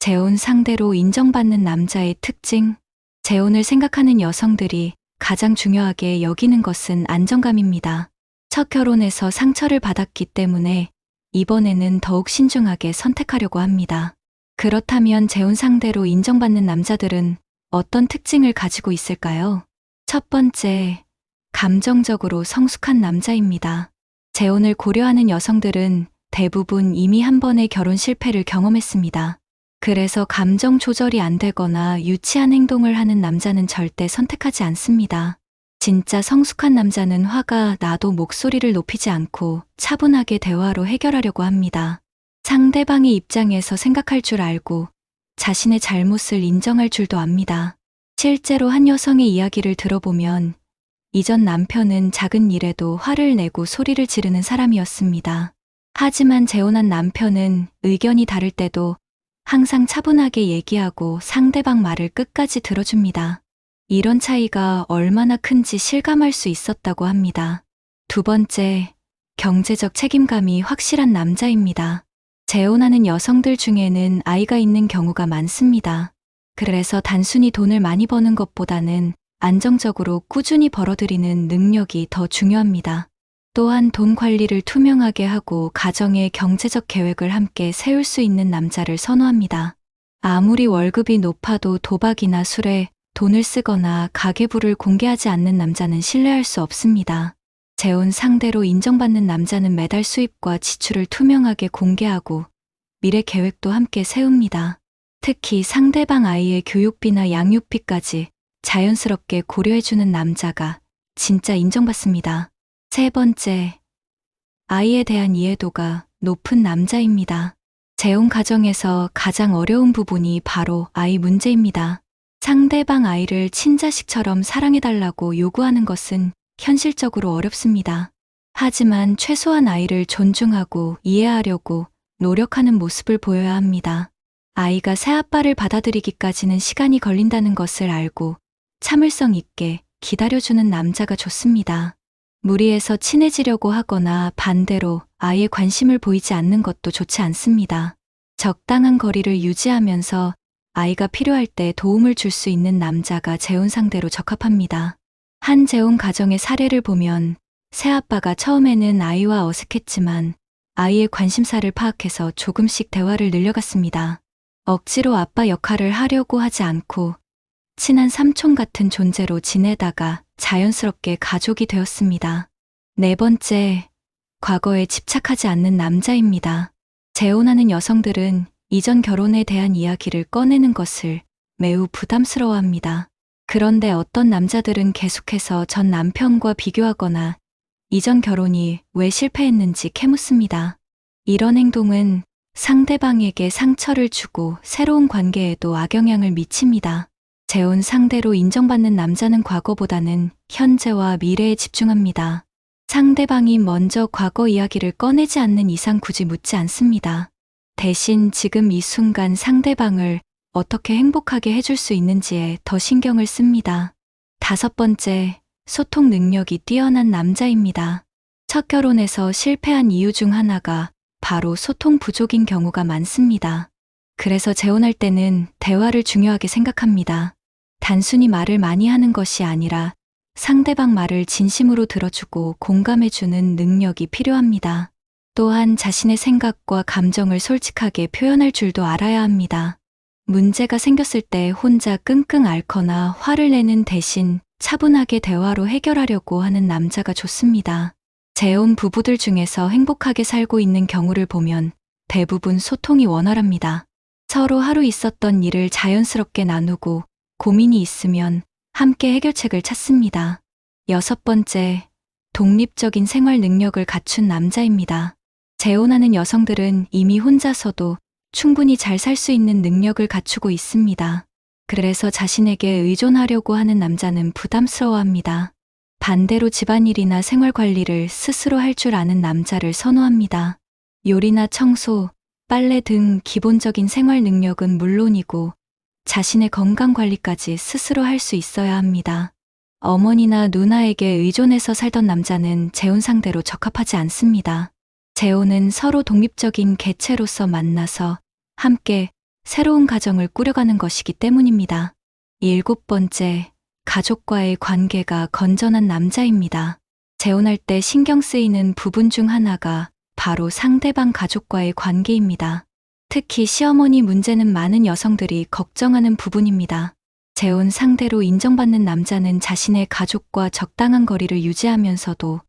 재혼 상대로 인정받는 남자의 특징. 재혼을 생각하는 여성들이 가장 중요하게 여기는 것은 안정감입니다. 첫 결혼에서 상처를 받았기 때문에 이번에는 더욱 신중하게 선택하려고 합니다. 그렇다면 재혼 상대로 인정받는 남자들은 어떤 특징을 가지고 있을까요? 첫 번째, 감정적으로 성숙한 남자입니다. 재혼을 고려하는 여성들은 대부분 이미 한 번의 결혼 실패를 경험했습니다. 그래서 감정 조절이 안 되거나 유치한 행동을 하는 남자는 절대 선택하지 않습니다. 진짜 성숙한 남자는 화가 나도 목소리를 높이지 않고 차분하게 대화로 해결하려고 합니다. 상대방의 입장에서 생각할 줄 알고 자신의 잘못을 인정할 줄도 압니다. 실제로 한 여성의 이야기를 들어보면 이전 남편은 작은 일에도 화를 내고 소리를 지르는 사람이었습니다. 하지만 재혼한 남편은 의견이 다를 때도 항상 차분하게 얘기하고 상대방 말을 끝까지 들어줍니다. 이런 차이가 얼마나 큰지 실감할 수 있었다고 합니다. 두 번째, 경제적 책임감이 확실한 남자입니다. 재혼하는 여성들 중에는 아이가 있는 경우가 많습니다. 그래서 단순히 돈을 많이 버는 것보다는 안정적으로 꾸준히 벌어들이는 능력이 더 중요합니다. 또한 돈 관리를 투명하게 하고 가정의 경제적 계획을 함께 세울 수 있는 남자를 선호합니다. 아무리 월급이 높아도 도박이나 술에 돈을 쓰거나 가계부를 공개하지 않는 남자는 신뢰할 수 없습니다. 재혼 상대로 인정받는 남자는 매달 수입과 지출을 투명하게 공개하고 미래 계획도 함께 세웁니다. 특히 상대방 아이의 교육비나 양육비까지 자연스럽게 고려해주는 남자가 진짜 인정받습니다. 세 번째, 아이에 대한 이해도가 높은 남자입니다. 재혼 가정에서 가장 어려운 부분이 바로 아이 문제입니다. 상대방 아이를 친자식처럼 사랑해달라고 요구하는 것은 현실적으로 어렵습니다. 하지만 최소한 아이를 존중하고 이해하려고 노력하는 모습을 보여야 합니다. 아이가 새아빠를 받아들이기까지는 시간이 걸린다는 것을 알고 참을성 있게 기다려주는 남자가 좋습니다. 무리해서 친해지려고 하거나 반대로 아이의 관심을 보이지 않는 것도 좋지 않습니다. 적당한 거리를 유지하면서 아이가 필요할 때 도움을 줄 수 있는 남자가 재혼 상대로 적합합니다. 한 재혼 가정의 사례를 보면 새아빠가 처음에는 아이와 어색했지만 아이의 관심사를 파악해서 조금씩 대화를 늘려갔습니다. 억지로 아빠 역할을 하려고 하지 않고 친한 삼촌 같은 존재로 지내다가 자연스럽게 가족이 되었습니다. 네 번째, 과거에 집착하지 않는 남자입니다. 재혼하는 여성들은 이전 결혼에 대한 이야기를 꺼내는 것을 매우 부담스러워합니다. 그런데 어떤 남자들은 계속해서 전 남편과 비교하거나 이전 결혼이 왜 실패했는지 캐묻습니다. 이런 행동은 상대방에게 상처를 주고 새로운 관계에도 악영향을 미칩니다. 재혼 상대로 인정받는 남자는 과거보다는 현재와 미래에 집중합니다. 상대방이 먼저 과거 이야기를 꺼내지 않는 이상 굳이 묻지 않습니다. 대신 지금 이 순간 상대방을 어떻게 행복하게 해줄 수 있는지에 더 신경을 씁니다. 다섯 번째, 소통 능력이 뛰어난 남자입니다. 첫 결혼에서 실패한 이유 중 하나가 바로 소통 부족인 경우가 많습니다. 그래서 재혼할 때는 대화를 중요하게 생각합니다. 단순히 말을 많이 하는 것이 아니라 상대방 말을 진심으로 들어주고 공감해주는 능력이 필요합니다. 또한 자신의 생각과 감정을 솔직하게 표현할 줄도 알아야 합니다. 문제가 생겼을 때 혼자 끙끙 앓거나 화를 내는 대신 차분하게 대화로 해결하려고 하는 남자가 좋습니다. 재혼 부부들 중에서 행복하게 살고 있는 경우를 보면 대부분 소통이 원활합니다. 서로 하루 있었던 일을 자연스럽게 나누고 고민이 있으면 함께 해결책을 찾습니다. 여섯 번째, 독립적인 생활 능력을 갖춘 남자입니다. 재혼하는 여성들은 이미 혼자서도 충분히 잘 살 수 있는 능력을 갖추고 있습니다. 그래서 자신에게 의존하려고 하는 남자는 부담스러워합니다. 반대로 집안일이나 생활 관리를 스스로 할 줄 아는 남자를 선호합니다. 요리나 청소, 빨래 등 기본적인 생활 능력은 물론이고 자신의 건강 관리까지 스스로 할 수 있어야 합니다. 어머니나 누나에게 의존해서 살던 남자는 재혼 상대로 적합하지 않습니다. 재혼은 서로 독립적인 개체로서 만나서 함께 새로운 가정을 꾸려가는 것이기 때문입니다. 7번째, 가족과의 관계가 건전한 남자입니다. 재혼할 때 신경 쓰이는 부분 중 하나가 바로 상대방 가족과의 관계입니다. 특히 시어머니 문제는 많은 여성들이 걱정하는 부분입니다. 재혼 상대로 인정받는 남자는 자신의 가족과 적당한 거리를 유지하면서도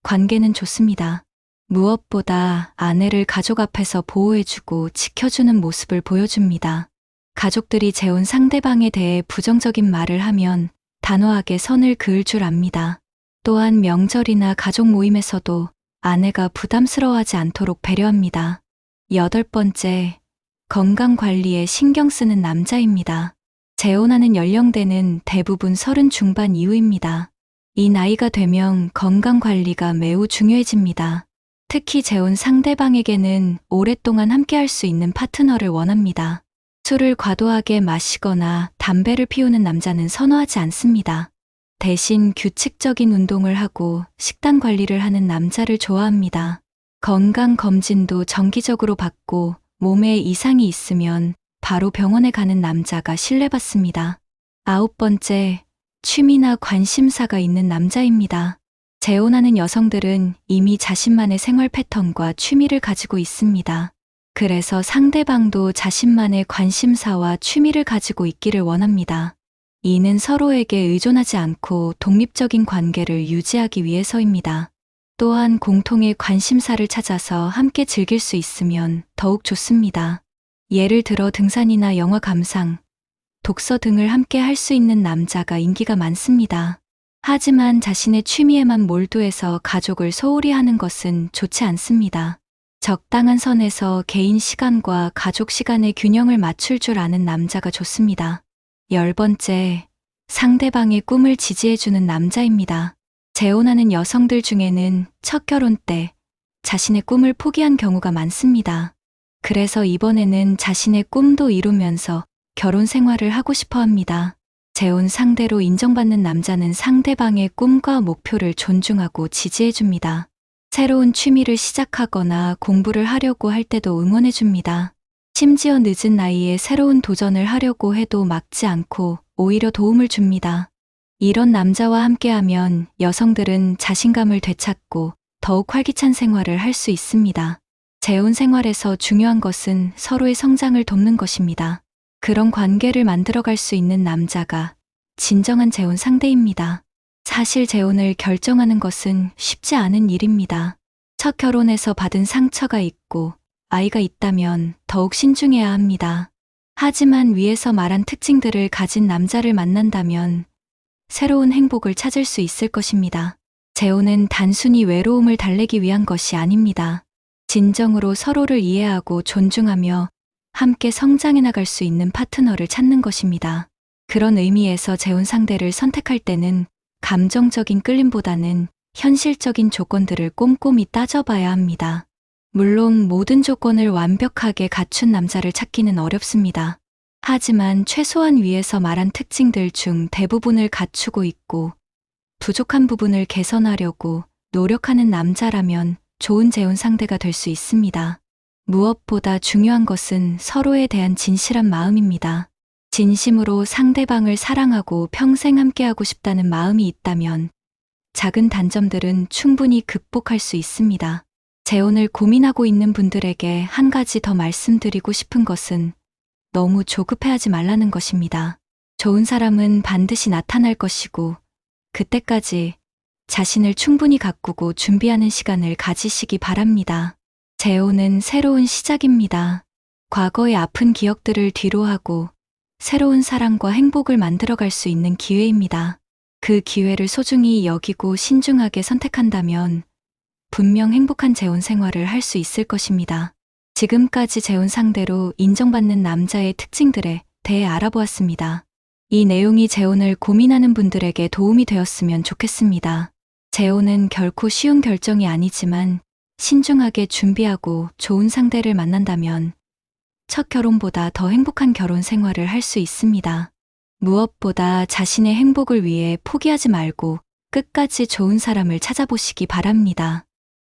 관계는 좋습니다. 무엇보다 아내를 가족 앞에서 보호해주고 지켜주는 모습을 보여줍니다. 가족들이 재혼 상대방에 대해 부정적인 말을 하면 단호하게 선을 그을 줄 압니다. 또한 명절이나 가족 모임에서도 아내가 부담스러워하지 않도록 배려합니다. 8번째, 건강 관리에 신경 쓰는 남자입니다. 재혼하는 연령대는 대부분 30 중반 이후입니다. 이 나이가 되면 건강 관리가 매우 중요해집니다. 특히 재혼 상대방에게는 오랫동안 함께할 수 있는 파트너를 원합니다. 술을 과도하게 마시거나 담배를 피우는 남자는 선호하지 않습니다. 대신 규칙적인 운동을 하고 식단 관리를 하는 남자를 좋아합니다. 건강검진도 정기적으로 받고 몸에 이상이 있으면 바로 병원에 가는 남자가 신뢰받습니다. 9번째, 취미나 관심사가 있는 남자입니다. 재혼하는 여성들은 이미 자신만의 생활 패턴과 취미를 가지고 있습니다. 그래서 상대방도 자신만의 관심사와 취미를 가지고 있기를 원합니다. 이는 서로에게 의존하지 않고 독립적인 관계를 유지하기 위해서입니다. 또한 공통의 관심사를 찾아서 함께 즐길 수 있으면 더욱 좋습니다. 예를 들어 등산이나 영화 감상, 독서 등을 함께 할 수 있는 남자가 인기가 많습니다. 하지만 자신의 취미에만 몰두해서 가족을 소홀히 하는 것은 좋지 않습니다. 적당한 선에서 개인 시간과 가족 시간의 균형을 맞출 줄 아는 남자가 좋습니다. 10번째, 상대방의 꿈을 지지해주는 남자입니다. 재혼하는 여성들 중에는 첫 결혼 때 자신의 꿈을 포기한 경우가 많습니다. 그래서 이번에는 자신의 꿈도 이루면서 결혼 생활을 하고 싶어 합니다. 재혼 상대로 인정받는 남자는 상대방의 꿈과 목표를 존중하고 지지해줍니다. 새로운 취미를 시작하거나 공부를 하려고 할 때도 응원해줍니다. 심지어 늦은 나이에 새로운 도전을 하려고 해도 막지 않고 오히려 도움을 줍니다. 이런 남자와 함께하면 여성들은 자신감을 되찾고 더욱 활기찬 생활을 할 수 있습니다. 재혼 생활에서 중요한 것은 서로의 성장을 돕는 것입니다. 그런 관계를 만들어갈 수 있는 남자가 진정한 재혼 상대입니다. 사실 재혼을 결정하는 것은 쉽지 않은 일입니다. 첫 결혼에서 받은 상처가 있고 아이가 있다면 더욱 신중해야 합니다. 하지만 위에서 말한 특징들을 가진 남자를 만난다면 새로운 행복을 찾을 수 있을 것입니다. 재혼은 단순히 외로움을 달래기 위한 것이 아닙니다. 진정으로 서로를 이해하고 존중하며 함께 성장해 나갈 수 있는 파트너를 찾는 것입니다. 그런 의미에서 재혼 상대를 선택할 때는 감정적인 끌림보다는 현실적인 조건들을 꼼꼼히 따져봐야 합니다. 물론 모든 조건을 완벽하게 갖춘 남자를 찾기는 어렵습니다. 하지만 최소한 위에서 말한 특징들 중 대부분을 갖추고 있고 부족한 부분을 개선하려고 노력하는 남자라면 좋은 재혼 상대가 될 수 있습니다. 무엇보다 중요한 것은 서로에 대한 진실한 마음입니다. 진심으로 상대방을 사랑하고 평생 함께하고 싶다는 마음이 있다면 작은 단점들은 충분히 극복할 수 있습니다. 재혼을 고민하고 있는 분들에게 한 가지 더 말씀드리고 싶은 것은 너무 조급해하지 말라는 것입니다. 좋은 사람은 반드시 나타날 것이고 그때까지 자신을 충분히 가꾸고 준비하는 시간을 가지시기 바랍니다. 재혼은 새로운 시작입니다. 과거의 아픈 기억들을 뒤로하고 새로운 사랑과 행복을 만들어갈 수 있는 기회입니다. 그 기회를 소중히 여기고 신중하게 선택한다면 분명 행복한 재혼 생활을 할 수 있을 것입니다. 지금까지 재혼 상대로 인정받는 남자의 특징들에 대해 알아보았습니다. 이 내용이 재혼을 고민하는 분들에게 도움이 되었으면 좋겠습니다. 재혼은 결코 쉬운 결정이 아니지만 신중하게 준비하고 좋은 상대를 만난다면 첫 결혼보다 더 행복한 결혼 생활을 할 수 있습니다. 무엇보다 자신의 행복을 위해 포기하지 말고 끝까지 좋은 사람을 찾아보시기 바랍니다.